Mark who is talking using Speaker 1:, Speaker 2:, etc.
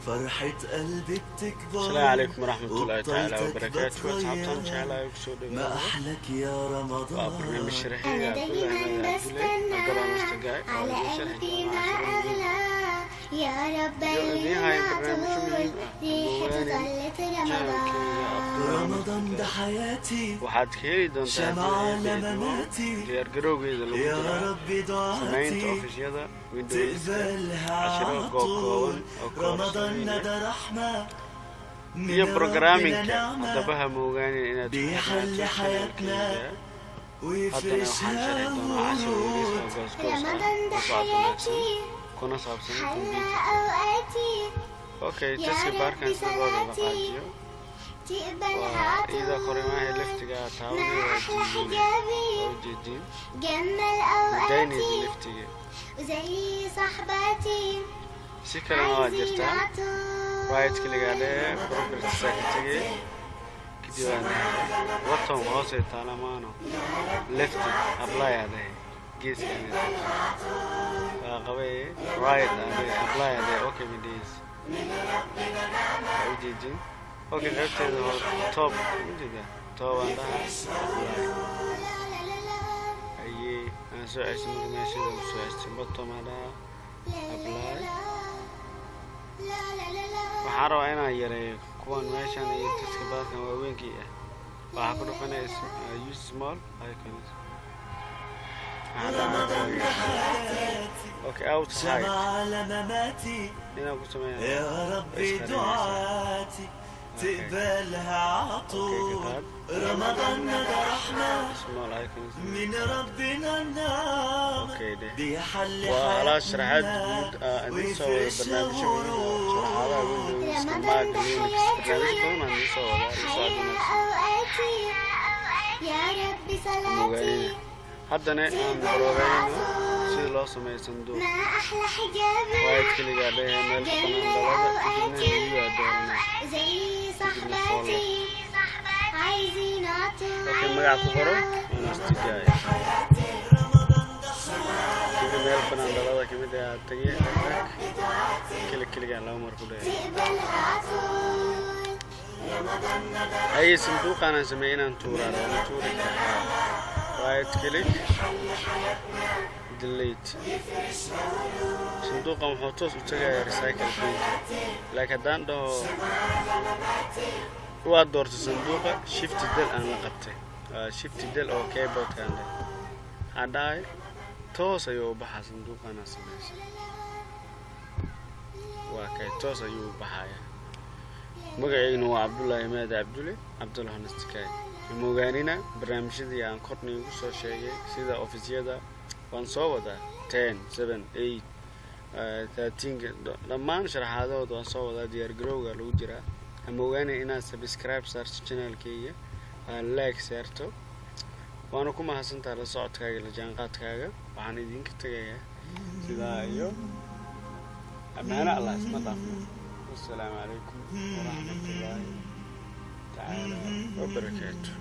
Speaker 1: فرحة قلبي بتكبر.
Speaker 2: السلام عليكم ورحمة الله تعالى وبركاته. أصحابتان شعلا يكسود
Speaker 1: ما أحلك يا رمضان.
Speaker 2: برنامج شرحي
Speaker 3: أنا دايما بستنى على قلبي ما أغلى يا رب اللي طول ريحة طلت
Speaker 1: رمضان ده حياتي
Speaker 2: waxaad ka heli doontaa
Speaker 1: شمعة لمماتي
Speaker 2: diyaargarowgeeda lagu
Speaker 1: يا
Speaker 2: jiro
Speaker 1: رب
Speaker 2: samaynta
Speaker 1: دعاتي
Speaker 2: ofishyada Windows
Speaker 1: تقبلها
Speaker 2: cashiro
Speaker 1: عطول
Speaker 2: kooban oo
Speaker 1: رمضان ده رحمة من
Speaker 2: iyo programming
Speaker 1: ربنا نعمة
Speaker 2: hadabaha moogaaneen inaad
Speaker 1: بيحل حياتنا
Speaker 2: haddana waxaan
Speaker 1: ويفرشها
Speaker 2: sharxi doonaa cashir
Speaker 1: ورود.
Speaker 3: رمضان ده حياتي
Speaker 2: kuna saabsan
Speaker 3: حلى
Speaker 2: computer
Speaker 3: أوقاتي
Speaker 2: okay
Speaker 3: يا
Speaker 2: taski
Speaker 3: رب
Speaker 2: barkan sidoo la
Speaker 3: صلاتي
Speaker 2: qaajiyo
Speaker 3: تقبلها
Speaker 2: إذا
Speaker 3: طول
Speaker 2: قريناها لفتقة
Speaker 3: ما
Speaker 2: تعاوني
Speaker 3: أحلى حجابي
Speaker 2: وجدين
Speaker 3: جمل
Speaker 2: ديني
Speaker 3: أوقاتي
Speaker 2: لفتقة
Speaker 3: وزي صحباتي
Speaker 2: سكر ما
Speaker 3: عايزين
Speaker 2: جرتا
Speaker 3: عطول
Speaker 2: رايت كلي قاعدة بروبرت ساكتة كديوانا وقتهم هوسي تعالى مانو لفتي أبلاي هذا جيس يعني قوي رايت أبلاي هذا أوكي مديس وجدين اوكي قلت هذا توب مجد توب عندها اي انا سو عشت ماشي ده سو عشت بطم على ابلاي waxaan rabaa inaan yareeyo kuwan meeshan iyo taskibaadkan waaweynkii ah waxaa ku dhufanaya use small icons okay outside
Speaker 1: شمعة لمماتي
Speaker 2: inaan ku sameeyo
Speaker 1: يا ربي دعاتي تقبلها عطول رمضان ده رحمة
Speaker 2: small icons
Speaker 1: من ربنا النعمة
Speaker 2: اوكي ده
Speaker 1: بيحل
Speaker 2: وعلى شرحات جود
Speaker 1: حياتنا
Speaker 2: نسوي
Speaker 1: ويفرش
Speaker 2: برنامج
Speaker 1: ورود.
Speaker 2: شرحات ويندوز
Speaker 3: رمضان
Speaker 2: كماك
Speaker 3: ده
Speaker 2: لينكس برنامج
Speaker 3: حياتي
Speaker 2: كمان نسوي
Speaker 3: حلى أوقاتي يا رب صلاتي
Speaker 2: haddana aan baroobayno sida loo sameeyo sanduuq
Speaker 3: ما أحلى حجابي
Speaker 2: waayd kaligaa dhehe meel banaan dalada kadibna miyaa doorana
Speaker 3: زي صحباتي عايزين عطول
Speaker 2: laakiin magac ku qoro anastigaaya kadib meel banaan dalada kamid ah aad tagay kaligaa laba mar ku dhehe
Speaker 3: تقبلها عطول
Speaker 2: ay sanduuqaan aan sameeyay inaan tuuraan oo tuuri right click delete sanduuqan wuxuu toos u tagayaa recycle bin laakiin haddaan dhaho waad doorto sanduuqa shift del aan la qabtay shift del oo keyboardkaan leh hadhaay toos ayuu u baxaa sanduuqan aan sameysay waa kay toos ayuu u baxayaa magaceyguna waa Cabdullaahi Maad Cabdulle Cabdullaahi Nastikai moogaanina barnaamijyadii aan kornay ugu soo sheegay sida ofisiyada waan soo wadaa 10 7 8 13 dhammaan sharaxaadooda waan soo wadaa diyaargarowga lagu jiraa moogaani inaad subscribe saarto channelkayga like saarto waana ku mahadsantahay la socodkaaga la jaanqaadkaaga waxaan idinka tagayaa sidaa iyo amaana Allah isma dhaafno السلام عليكم ورحمة الله تعالى وبركاته